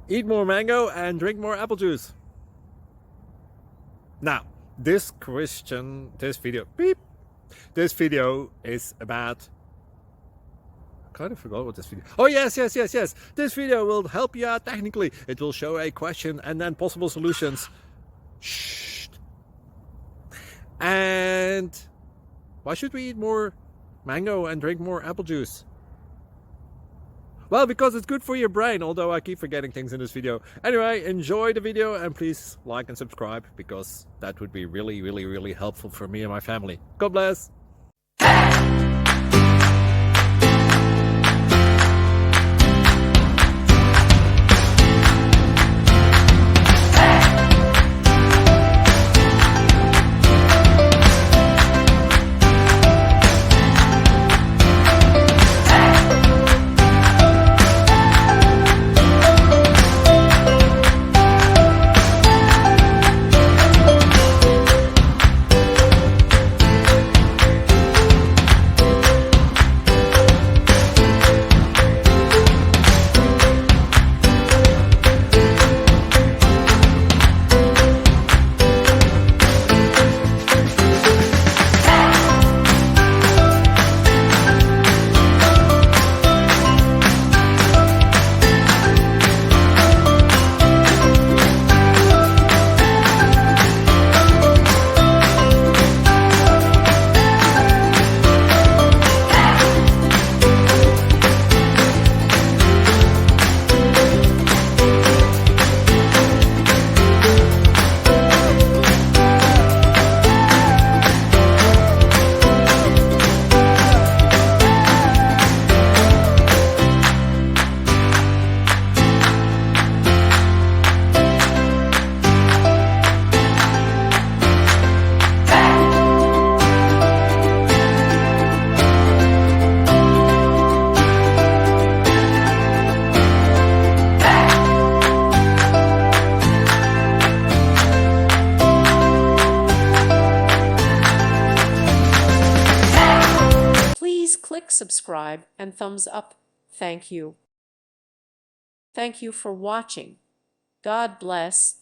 Eat more mango and drink more apple juice. Now, this video is about, I kind of forgot what this video. Oh, yes. This video will help you out technically. It will show a question and then possible solutions. Shh. And why should we eat more mango and drink more apple juice? Well, because it's good for your brain, although I keep forgetting things in this video. Anyway, enjoy the video and please like and subscribe, because that would be really helpful for me and my family. God bless. Click subscribe and thumbs up. Thank you. Thank you for watching. God bless.